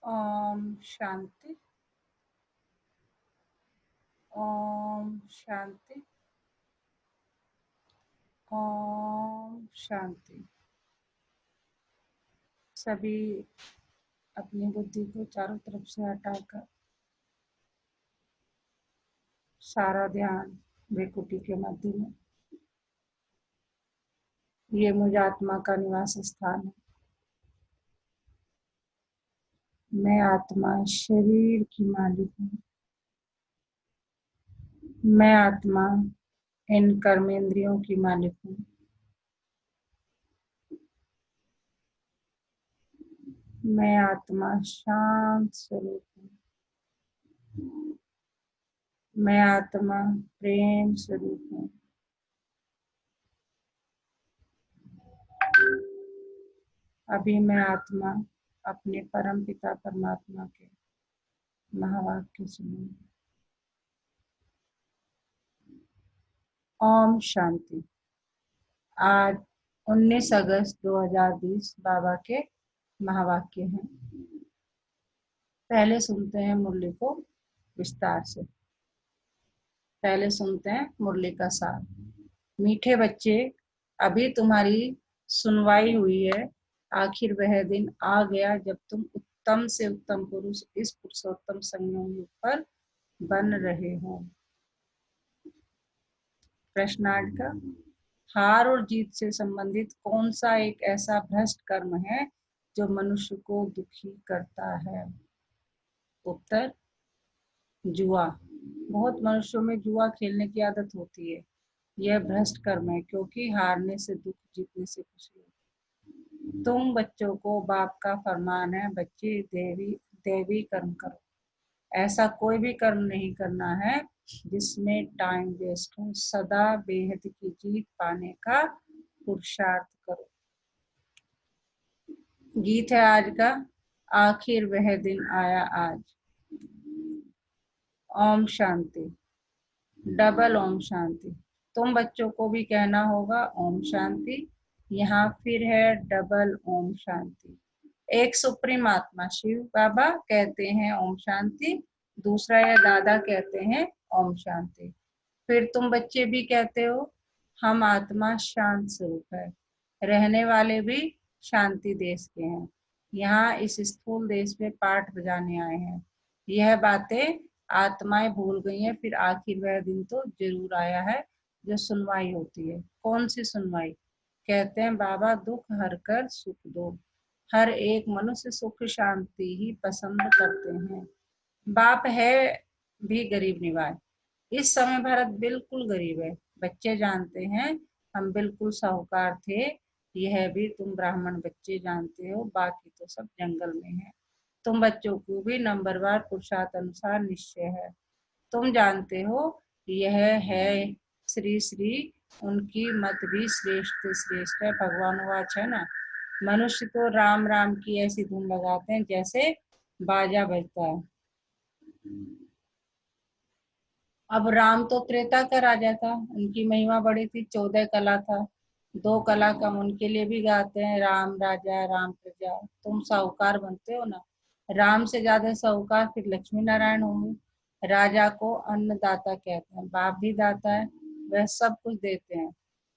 ओम शांति। ओम शांति। ओम शांति। सभी अपनी बुद्धि को चारों तरफ से हटाकर सारा ध्यान भ्रिकुटी के मध्य में। ये मुझ आत्मा का निवास स्थान है। मैं आत्मा शरीर की मालिक हूँ। मैं आत्मा इन कर्मेंद्रियों की मालिक हूँ। मैं आत्मा शांत स्वरूप हूँ। मैं आत्मा प्रेम स्वरूप हूँ। अभी मैं आत्मा अपने परम पिता परमात्मा के महावाक्य सुनूं। ओम शांति। आज 19 अगस्त 2020 बाबा के महावाक्य हैं। पहले सुनते हैं मुरली को विस्तार से। पहले सुनते हैं मुरली का सार। मीठे बच्चे, अभी तुम्हारी सुनवाई हुई है। आखिर वह दिन आ गया जब तुम उत्तम से उत्तम पुरुष इस पुरुषोत्तम संयोग पर बन रहे हो। प्रश्नार्थ का हार और जीत से संबंधित कौन सा एक ऐसा भ्रष्ट कर्म है जो मनुष्य को दुखी करता है? उत्तर, जुआ। बहुत मनुष्यों में जुआ खेलने की आदत होती है। यह भ्रष्ट कर्म है क्योंकि हारने से दुख, जीतने से खुशी होती है। तुम बच्चों को बाप का फरमान है, बच्चे देवी देवी कर्म करो। ऐसा कोई भी कर्म नहीं करना है जिसमें टाइम वेस्ट हो। सदा बेहद की जीत पाने का पुरुषार्थ करो। गीत है आज का, आखिर वह दिन आया आज। ओम शांति। डबल ओम शांति। तुम बच्चों को भी कहना होगा ओम शांति। यहाँ फिर है डबल ओम शांति। एक सुप्रीम आत्मा शिव बाबा कहते हैं ओम शांति, दूसरा या दादा कहते हैं ओम शांति। फिर तुम बच्चे भी कहते हो हम आत्मा शांत स्वरूप है। रहने वाले भी शांति देश के हैं। यहाँ इस स्थूल देश में पाठ बजाने आए हैं। यह बातें आत्माएं भूल गई हैं। फिर आखिर वह दिन तो जरूर आया है जो सुनवाई होती है। कौन सी सुनवाई? कहते हैं बाबा दुख हर कर सुख दो। हर एक मनुष्य सुख शांति ही पसंद करते हैं। बाप है भी गरीब निवाज। इस समय भारत बिल्कुल गरीब है। बच्चे जानते हैं हम बिल्कुल साहूकार थे। यह भी तुम ब्राह्मण बच्चे जानते हो, बाकी तो सब जंगल में है। तुम बच्चों को भी नंबरवार पुरुषार्थ अनुसार निश्चय है। तुम जानते हो यह है श्री श्री, उनकी मत भी श्रेष्ठ श्रेष्ठ है। भगवान वाच है ना, मनुष्य तो राम राम की ऐसी धुन लगाते हैं जैसे बाजा बजता है। अब राम तो त्रेता का राजा था, उनकी महिमा बड़ी थी, 14 कला था। 2 कला कम उनके लिए भी गाते हैं, राम राजा राम प्रजा। तुम साहूकार बनते हो ना, राम से ज्यादा साहूकार फिर लक्ष्मी नारायण होंगे। राजा को अन्नदाता कहते हैं, बाप भी दाता है, वह सब कुछ देते हैं।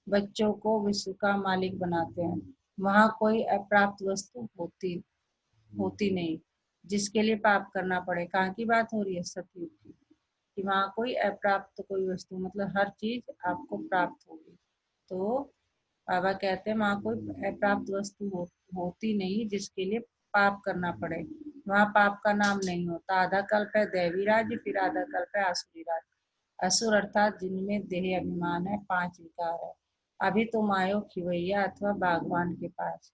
बच्चों को विश्व का मालिक बनाते हैं। वहां कोई अप्राप्त वस्तु होती होती नहीं जिसके लिए पाप करना पड़े। कहाँ की बात हो रही है? सतयुग की। कि वहाँ कोई अप्राप्त कोई वस्तु, मतलब हर चीज आपको प्राप्त होगी। तो बाबा कहते हैं वहाँ कोई अप्राप्त वस्तु होती नहीं जिसके लिए पाप करना पड़े। वहाँ पाप का नाम नहीं होता। आधा कल्प है दैवी राज्य, फिर आधा कल्प है आसुरी राज्य। असुर अर्थात जिनमें देह अभिमान है, 5 विकार है। अभी तुम आयो खिवैया अथवा बागवान के पास।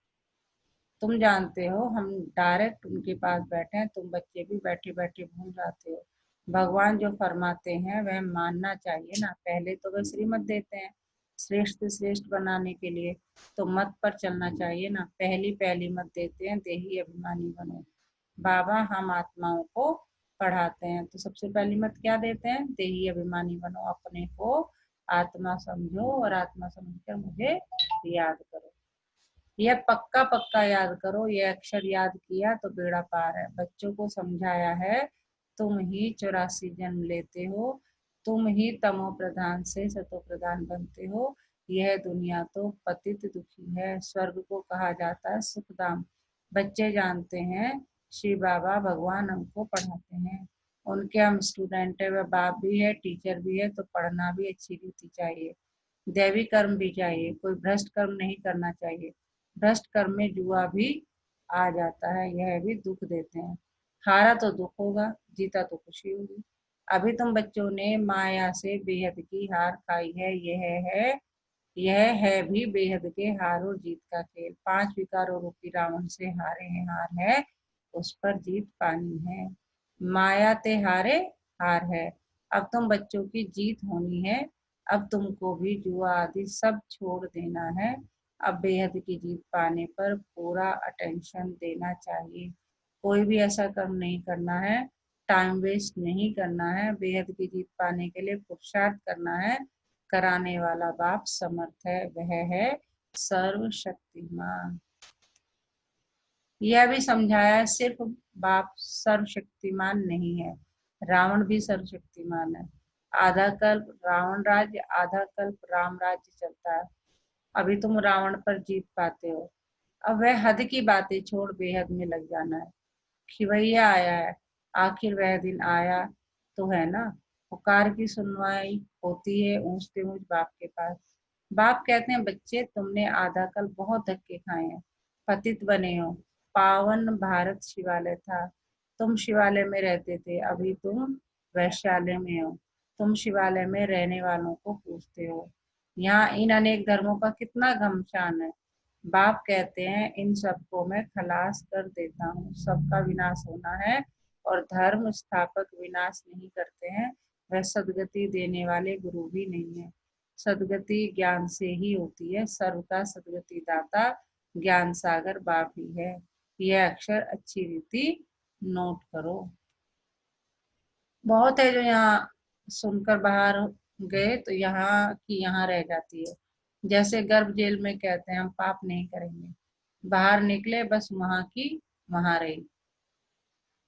तुम जानते हो हम डायरेक्ट उनके पास बैठे हैं। तुम बच्चे भी बैठे बैठे भूल जाते हो। भगवान जो फरमाते हैं वह मानना चाहिए ना। पहले तो वह श्रीमत देते हैं श्रेष्ठ से श्रेष्ठ बनाने के लिए, तो मत पर चलना चाहिए ना। पहली पहली मत देते हैं देही अभिमानी बनो। बाबा हम आत्माओं को पढ़ाते हैं तो सबसे पहली मत क्या देते हैं? देही अभिमानी बनो। अपने को आत्मा समझो और आत्मा समझकर मुझे याद करो। यह पक्का पक्का याद करो, यह अक्षर याद किया तो बेड़ा पार है। बच्चों को समझाया है, तुम ही 84 जन्म लेते हो, तुम ही तमो प्रधान से सतो प्रधान बनते हो। यह दुनिया तो पतित दुखी है, स्वर्ग को कहा जाता है सुखधाम। बच्चे जानते हैं, श्री बाबा भगवान हमको पढ़ाते हैं, उनके हम स्टूडेंट है, वह बाप भी है टीचर भी है, तो पढ़ना भी अच्छी रीति चाहिए, दैवी कर्म भी चाहिए, कोई भ्रष्ट कर्म नहीं करना चाहिए। भ्रष्ट कर्म में जुआ भी आ जाता है, यह भी दुख देते हैं। हारा तो दुख होगा, जीता तो खुशी होगी। अभी तुम बच्चों ने माया से बेहद की हार खाई है, यह है भी बेहद के हार और जीत का खेल। 5 विकारों रूपी रावण से हारे हैं, हार है उस पर जीत पानी है। माया ते हारे हार है। अब तुम बच्चों की जीत होनी है, अब तुमको भी जुआ आदि सब छोड़ देना है। अब बेहद की जीत पाने पर पूरा अटेंशन देना चाहिए, कोई भी ऐसा कर्म नहीं करना है, टाइम वेस्ट नहीं करना है, बेहद की जीत पाने के लिए पुरुषार्थ करना है। कराने वाला बाप समर्थ है, वह है सर्वशक्तिमान। यह भी समझाया है, सिर्फ बाप सर्वशक्तिमान नहीं है, रावण भी सर्वशक्तिमान है। आधा कल्प रावण राज्य, आधा कल्प राम राज्य चलता है। अभी तुम रावण पर जीत पाते हो, अब वह हद की बातें छोड़ बेहद में लग जाना है। खिवैया आया है, आखिर वह दिन आया तो है ना। पुकार की सुनवाई होती है ऊंचते ऊंच बाप के पास। बाप कहते हैं, बच्चे तुमने आधा कल बहुत धक्के खाए हैं, पतित बने हो। पावन भारत शिवालय था, तुम शिवालय में रहते थे, अभी तुम वैश्यालय में हो। तुम शिवालय में रहने वालों को पूछते हो, यहाँ इन अनेक धर्मों का कितना घमसान है। बाप कहते हैं, इन सबको मैं खलास कर देता हूँ, सबका विनाश होना है, और धर्म स्थापक विनाश नहीं करते हैं, वह सदगति देने वाले गुरु भी नहीं है। सदगति ज्ञान से ही होती है, सर्व का सदगति दाता ज्ञान सागर बाप ही है। यह अक्षर अच्छी रीति नोट करो। बहुत है जो यहाँ सुनकर बाहर गए तो यहाँ की यहाँ रह जाती है। जैसे गर्भ जेल में कहते हैं, हम पाप नहीं करेंगे, बाहर निकले बस वहां की वहां रही।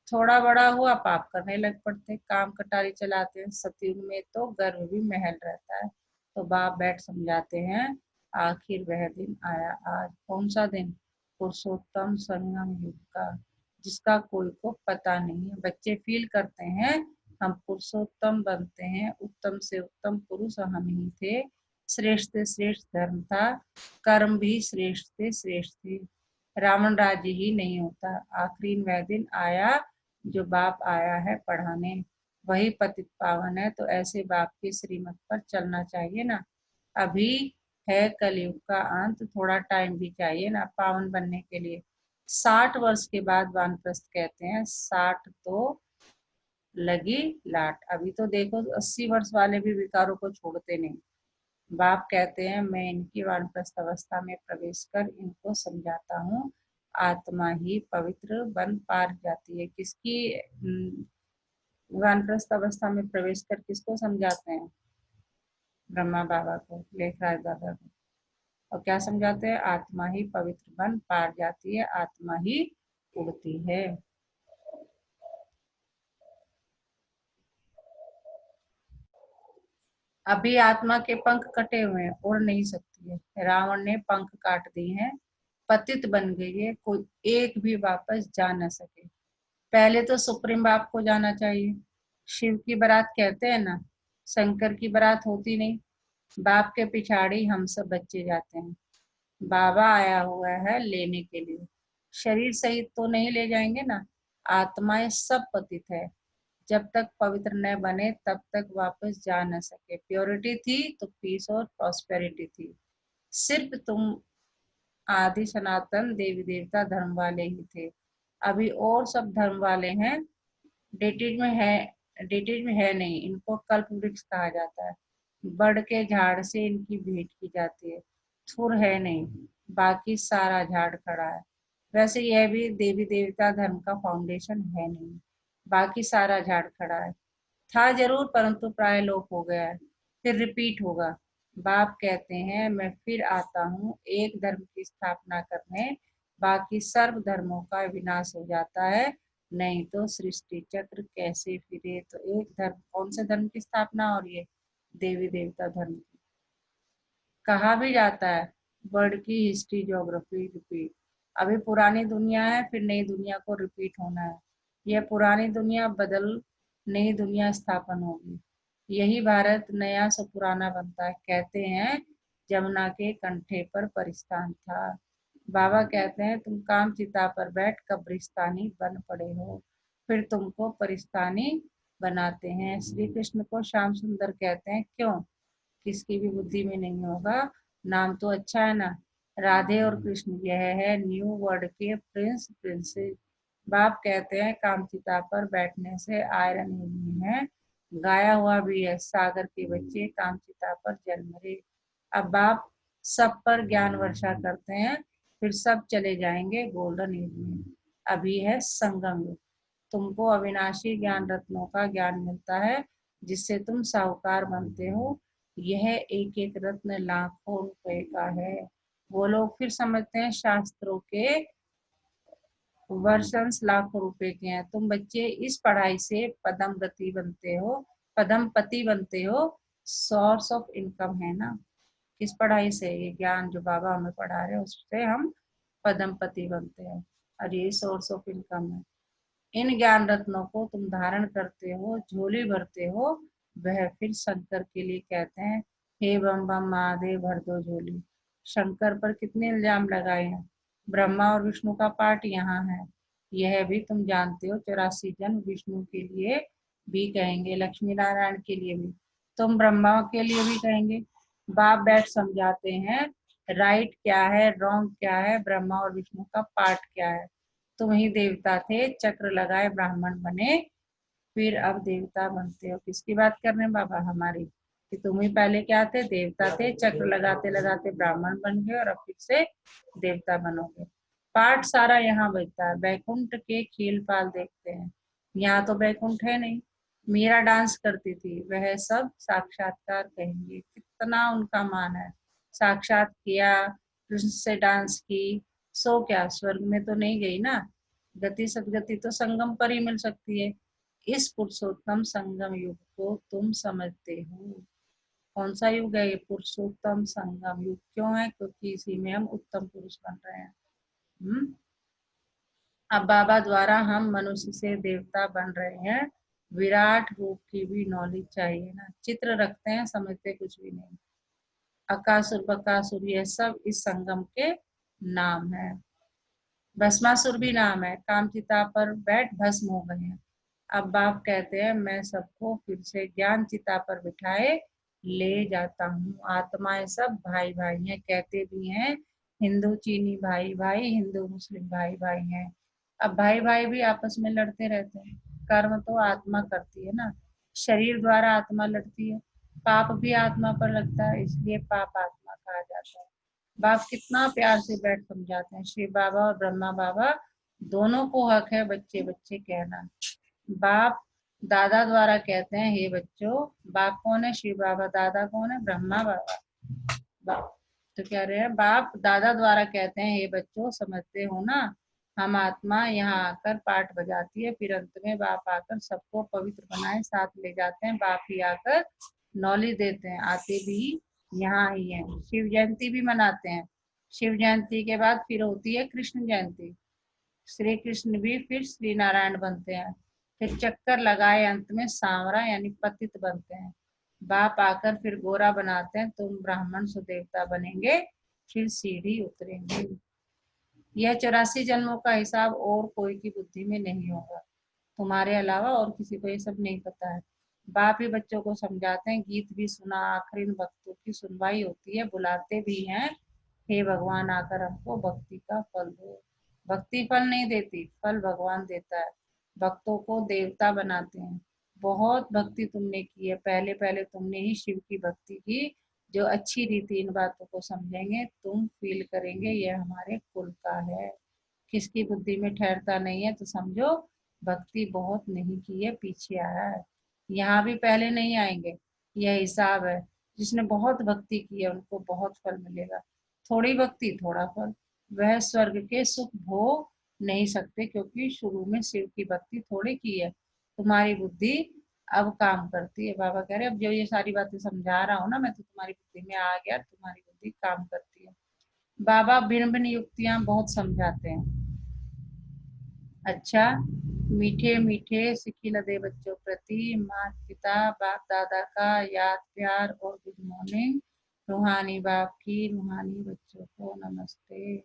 थोड़ा बड़ा हुआ पाप करने लग पड़ते, काम कटारी चलाते हैं। सतयुग में तो गर्भ भी महल रहता है। तो बाप बैठ समझाते हैं, आखिर वह दिन आया। आज कौन सा दिन? पुरुषोत्तम संगम युग का, जिसका कोई को पता नहीं है। बच्चे फील करते हैं, हम पुरुषोत्तम बनते हैं, उत्तम से उत्तम पुरुष हम ही थे, श्रेष्ठ से श्रेष्ठ धर्म था, कर्म भी श्रेष्ठ से श्रेष्ठ थे। रावण राज्य ही नहीं होता। आखिरी वह दिन आया जो बाप आया है पढ़ाने, वही पतित पावन है, तो ऐसे बाप की श्रीमत पर चलना चाहिए ना। अभी है कलयुग का अंत, थोड़ा टाइम भी चाहिए ना पावन बनने के लिए। 60 वर्ष के बाद वानप्रस्थ कहते हैं, 60 तो लगी लाट। अभी तो देखो 80 वर्ष वाले भी विकारों को छोड़ते नहीं। बाप कहते हैं, मैं इनकी वानप्रस्थ अवस्था में प्रवेश कर इनको समझाता हूँ, आत्मा ही पवित्र बन पार जाती है। किसकी वानप्रस्थ अवस्था में प्रवेश कर किसको समझाते हैं? ब्रह्मा बाबा को, लेखराज दादा को। और क्या समझाते हैं? आत्मा ही पवित्र बन पार जाती है, आत्मा ही उड़ती है। अभी आत्मा के पंख कटे हुए हैं, उड़ नहीं सकती है, रावण ने पंख काट दिए हैं, पतित बन गई है, कोई एक भी वापस जा न सके। पहले तो सुप्रीम बाप को जाना चाहिए। शिव की बारात कहते हैं ना, शंकर की बारात होती नहीं, बाप के पिछाड़ी हम सब बच्चे जाते हैं। बाबा आया हुआ है लेने के लिए, शरीर सहित तो नहीं ले जाएंगे ना। आत्माएं सब पतित है, जब तक पवित्र न बने तब तक वापस जा न सके। प्योरिटी थी तो पीस और प्रॉस्पेरिटी थी। सिर्फ तुम आदि सनातन देवी देवता धर्म वाले ही थे, अभी और सब धर्म वाले हैं। डेटेज में है, डेटेज में है नहीं, इनको कल्प वृक्ष कहा जाता है। बड़ के झाड़ से इनकी भेंट की जाती है, थुर है नहीं, बाकी सारा झाड़ खड़ा है। वैसे यह भी देवी देवता धर्म का फाउंडेशन है नहीं, बाकी सारा झाड़ खड़ा है। था जरूर परंतु प्राय लोप हो गया है, फिर रिपीट होगा। बाप कहते हैं मैं फिर आता हूँ एक धर्म की स्थापना करने, बाकी सर्व धर्मों का विनाश हो जाता है, नहीं तो सृष्टि चक्र कैसे फिरे। तो एक धर्म, कौन से धर्म की स्थापना हो रही है? देवी देवता धर्म की। कहा भी जाता है वर्ल्ड की हिस्ट्री ज्योग्राफी रिपीट। अभी पुरानी दुनिया है, फिर नई दुनिया को रिपीट होना है। यह पुरानी दुनिया बदल, नई दुनिया स्थापन होगी। यही भारत नया से पुराना बनता है। कहते हैं जमुना के कंठे पर परिस्तान था। बाबा कहते हैं तुम काम चिता पर बैठ कब्रिस्तानी बन पड़े हो, फिर तुमको परिस्तानी बनाते हैं। श्री कृष्ण को श्याम सुंदर कहते हैं, क्यों? किसकी भी बुद्धि में नहीं होगा, नाम तो अच्छा है ना। राधे और कृष्ण, यह है न्यू वर्ड के प्रिंस प्रिंसेस। बाप कहते हैं कामचिता पर बैठने से आयरन ही नहीं है, गाया हुआ भी है सागर के बच्चे कामचिता पर जल मरे। अब बाप सब पर ज्ञान वर्षा करते हैं, फिर सब चले जाएंगे गोल्डन एज में। अभी है संगम युग। तुमको अविनाशी ज्ञान रत्नों का ज्ञान मिलता है, जिससे तुम साहूकार बनते हो। यह एक एक रत्न लाखों रुपए का है। वो लोग फिर समझते हैं शास्त्रों के वर्षंस लाखों रुपए के हैं। तुम बच्चे इस पढ़ाई से पदम गति बनते हो, पदम पति बनते हो। सोर्स ऑफ इनकम है ना। किस पढ़ाई से? ये ज्ञान जो बाबा हमें पढ़ा रहे हैं उससे हम पदम पति बनते हैं, और ये सोर्स ऑफ इनकम है। इन ज्ञान रत्नों को तुम धारण करते हो, झोली भरते हो। वह फिर शंकर के लिए कहते हैं, हे बम बम महादेव भर दो झोली। शंकर पर कितने इल्जाम लगाए हैं। ब्रह्मा और विष्णु का पाठ यहाँ है। यह भी तुम जानते हो, 84 जन्म विष्णु के लिए भी कहेंगे, लक्ष्मी नारायण के लिए भी, तुम ब्रह्मा के लिए भी कहेंगे। बाप बैठ समझाते हैं राइट क्या है, रॉन्ग क्या है, ब्रह्मा और विष्णु का पाठ क्या है। तुम ही देवता थे, चक्र लगाए ब्राह्मण बने, फिर अब देवता बनते हो। किसकी बात कर रहे हैं बाबा? हमारी। कि तुम ही पहले क्या थे? देवता थे, चक्र लगाते लगाते ब्राह्मण बन गए और अब फिर से देवता बनोगे। पाठ सारा यहाँ बजता है। बैकुंठ के खेल पाल देखते हैं, यहाँ तो बैकुंठ है नहीं। मीरा डांस करती थी, वह सब साक्षात्कार कहेंगे। कितना उनका मान है। साक्षात किया, कृष्ण से डांस की, सो क्या स्वर्ग में तो नहीं गई ना। गति सदगति तो संगम पर ही मिल सकती है। इस पुरुषोत्तम संगम युग को तुम समझते हो। कौन सा युग है ये? पुरुषोत्तम संगम युग। क्यों है? क्योंकि इसी में हम उत्तम पुरुष बन रहे हैं। हम्म। अब बाबा द्वारा हम मनुष्य से देवता बन रहे हैं। विराट रूप की भी नॉलेज चाहिए ना। चित्र रखते हैं, समझते कुछ भी नहीं। अकासुर बकासुर यह सब इस संगम के नाम है। भस्मासुर भी नाम है, कामचिता पर बैठ भस्म हो गए हैं। अब बाप कहते हैं मैं सबको फिर से ज्ञान चिता पर बिठाए ले जाता हूँ। आत्माएं सब भाई भाई हैं, कहते भी हैं हिंदू चीनी भाई भाई, हिंदू मुस्लिम भाई भाई हैं। अब भाई भाई भी आपस में लड़ते रहते हैं। कर्म तो आत्मा करती है ना, शरीर द्वारा आत्मा लड़ती है। पाप भी आत्मा पर लगता है, इसलिए पाप आत्मा कहा जाता है। बाप कितना प्यार से बैठ समझाते हैं। शिव बाबा और ब्रह्मा बाबा दोनों को हक है बच्चे बच्चे कहना। बाप दादा द्वारा कहते हैं हे बच्चों। बाप कौन है? शिव बाबा। दादा कौन है? ब्रह्मा बाबा। बाप तो कह रहे हैं, बाप दादा द्वारा कहते हैं हे बच्चों, समझते हो ना, हम आत्मा यहाँ आकर पाठ बजाती है, फिर अंत में बाप आकर सबको पवित्र बनाए साथ ले जाते हैं। बाप ही आकर नॉलेज देते हैं, आते भी यहाँ ही है। शिव जयंती भी मनाते हैं। शिव जयंती के बाद फिर होती है कृष्ण जयंती। श्री कृष्ण भी फिर श्री नारायण बनते हैं। फिर चक्कर लगाए अंत में सांवरा यानी पतित बनते हैं। बाप आकर फिर गोरा बनाते हैं, तुम ब्राह्मण सुदेवता बनेंगे, फिर सीढ़ी उतरेंगे। यह 84 जन्मों का हिसाब और कोई की बुद्धि में नहीं होगा, तुम्हारे अलावा और किसी को ये सब नहीं पता है। बाप ही बच्चों को समझाते हैं, गीत भी सुना, आखिर इन भक्तों की सुनवाई होती है, बुलाते भी हैं, हे भगवान आकर हमको भक्ति का फल दो। भक्ति फल नहीं देती, फल भगवान देता है। भक्तों को देवता बनाते हैं। बहुत भक्ति तुमने की है, पहले पहले तुमने ही शिव की भक्ति की। जो अच्छी रीति इन बातों को समझेंगे, तुम फील करेंगे यह हमारे कुल का है। किसकी बुद्धि में ठहरता नहीं है तो समझो भक्ति बहुत नहीं की है, पीछे आया है। यहाँ भी पहले नहीं आएंगे, यह हिसाब है। जिसने बहुत भक्ति की है उनको बहुत फल मिलेगा, थोड़ी भक्ति थोड़ा फल। वह स्वर्ग के सुख भोग नहीं सकते, क्योंकि शुरू में शिव की भक्ति थोड़ी की है। तुम्हारी बुद्धि अब काम करती है। बाबा कह रहे अब जो ये सारी बातें समझा रहा हूँ ना मैं, तो तुम्हारी बुद्धि में आ गया, तुम्हारी बुद्धि काम करती है। बाबा भिन्न भिन्न युक्तियां बहुत समझाते हैं। अच्छा, मीठे मीठे सिक्की लदे बच्चों प्रति माता पिता बाप दादा का याद प्यार और गुड मॉर्निंग। रूहानी बाप की रूहानी बच्चों को नमस्ते।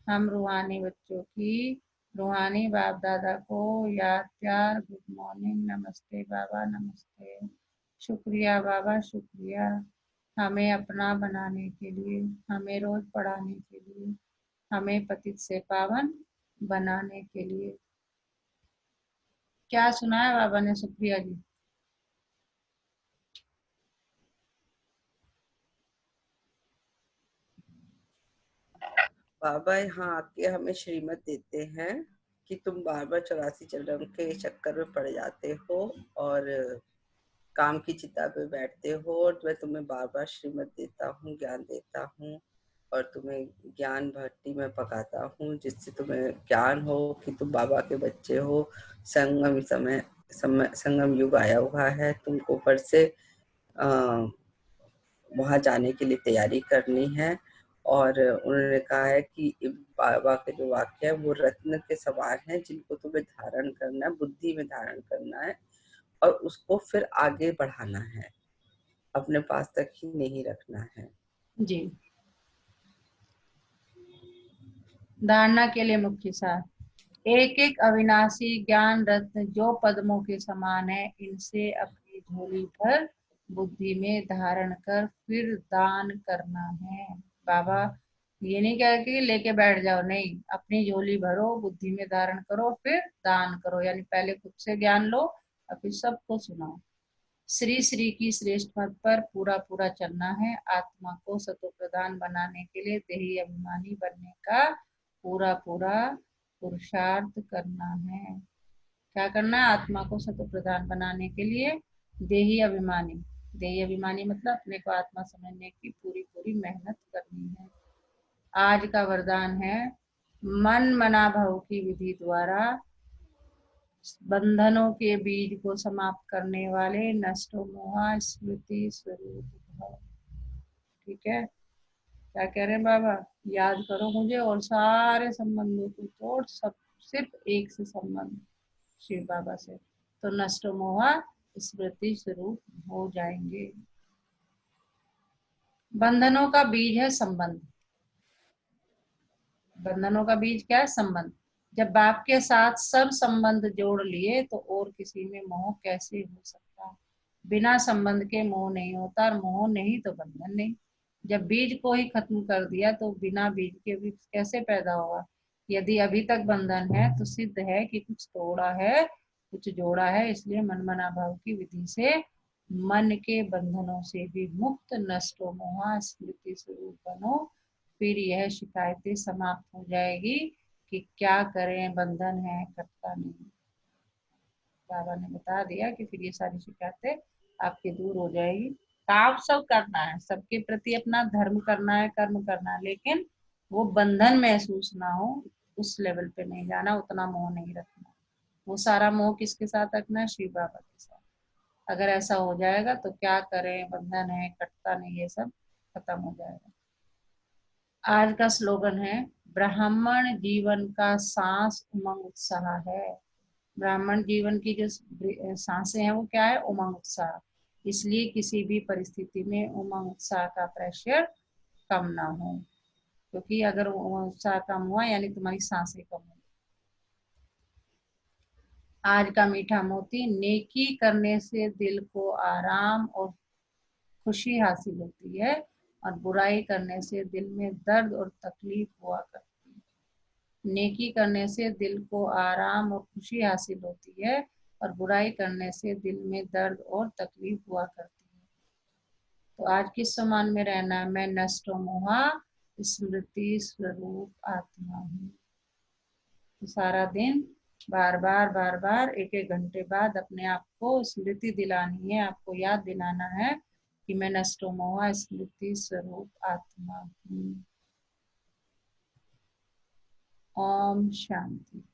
हम रूहानी बच्चों की रूहानी बाप दादा को याद प्यार गुड मॉर्निंग नमस्ते बाबा नमस्ते। शुक्रिया बाबा शुक्रिया, हमें अपना बनाने के लिए, हमें रोज पढ़ाने के लिए, हमें पतित से पावन बनाने के लिए। क्या सुनाया बाबा ने सुप्रिया जी? बाबा यहाँ आके हमें श्रीमत देते हैं कि तुम बार बार 84 जन्म के चक्कर में पड़ जाते हो और काम की चिता पे बैठते हो, और मैं तुम्हें बार बार श्रीमत देता हूँ, ज्ञान देता हूँ और तुम्हें ज्ञान भट्टी में पकाता हूँ, जिससे तुम्हें ज्ञान हो कि तुम बाबा के बच्चे हो। संगम युग आया हुआ है, तुमको ऊपर से वहां जाने के लिए तैयारी करनी है। और उन्होंने कहा है कि बाबा के जो वाक्य है वो रत्न के समान है, जिनको तुम्हें धारण करना है, बुद्धि में धारण करना है और उसको फिर आगे बढ़ाना है, अपने पास तक ही नहीं रखना है। जी, धारणा के लिए मुख्य सार। एक एक अविनाशी ज्ञान रत्न जो पद्मों के समान है, इनसे अपनी झोली भर बुद्धि में धारण कर फिर दान करना है। बाबा ये नहीं कह के लेके बैठ जाओ, नहीं, अपनी झोली भरो, बुद्धि में धारण करो, फिर दान करो, यानी पहले खुद से ज्ञान लो और फिर सबको सुनाओ। श्री श्री की श्रेष्ठ मत पर पूरा पूरा चलना है। आत्मा को सतो प्रधान बनाने के लिए देही अभिमानी बनने का पूरा पूरा पुरुषार्थ करना है। क्या करना है? आत्मा को सतो प्रधान बनाने के लिए देही अभिमानी, देही अभिमानी मतलब अपने को आत्मा समझने की पूरी पूरी मेहनत करनी है। आज का वरदान है, मन मना भव की विधि द्वारा बंधनों के बीज को समाप्त करने वाले नष्टो मोहा स्मृति स्वरूप भव। ठीक है, क्या कह रहे हैं बाबा? याद करो मुझे और सारे संबंधों को तोड़ सब सिर्फ एक से संबंध शिव बाबा से, तो नष्टो मोहा स्मृति स्वरूप हो जाएंगे। बंधनों का बीज है संबंध। बंधनों का बीज क्या है? संबंध। जब बाप के साथ सब संबंध जोड़ लिए तो और किसी में मोह कैसे हो सकता है? बिना संबंध के मोह नहीं होता, और मोह नहीं तो बंधन नहीं। जब बीज को ही खत्म कर दिया तो बिना बीज के वृक्ष कैसे पैदा होगा? यदि अभी तक बंधन है तो सिद्ध है कि कुछ तोड़ा है कुछ जोड़ा है। इसलिए मन मना भाव की विधि से मन के बंधनों से भी मुक्त नष्टो मोहा स्मृति स्वरूप बनो। फिर यह शिकायतें समाप्त हो जाएगी कि क्या करें, बंधन है, करता नहीं। बाबा ने बता दिया कि फिर ये सारी शिकायतें आपके दूर हो जाएगी। काम सब करना है, सबके प्रति अपना धर्म करना है, कर्म करना है, लेकिन वो बंधन महसूस ना हो, उस लेवल पे नहीं जाना, उतना मोह नहीं रखना। वो सारा मोह किसके साथ रखना है? शिव बाबा के साथ। अगर ऐसा हो जाएगा तो क्या करें, बंधन है, कटता नहीं, ये सब खत्म हो जाएगा। आज का स्लोगन है, ब्राह्मण जीवन का सांस उमंग उत्साह है। ब्राह्मण जीवन की जो सांसें हैं वो क्या है? उमंग उत्साह। इसलिए किसी भी परिस्थिति में उमंग उत्साह का प्रेशर कम ना हो, क्योंकि अगर उमंग उत्साह कम हुआ यानी तुम्हारी सांसें कम हो। आज का मीठा मोती, नेकी करने से दिल को आराम और खुशी हासिल होती है, और बुराई करने से दिल में दर्द और तकलीफ हुआ करती है। नेकी करने से दिल को आराम और खुशी हासिल होती है, और बुराई करने से दिल में दर्द और तकलीफ हुआ करती है। तो आज किस समान में रहना है? मैं नष्टो मोहा स्मृति स्वरूप आत्मा हूँ। तो सारा दिन बार बार एक एक घंटे बाद अपने आप को स्मृति दिलानी है, आपको याद दिलाना है कि मैं नष्टोमोह स्मृति स्वरूप आत्मा हूँ। ओम शांति।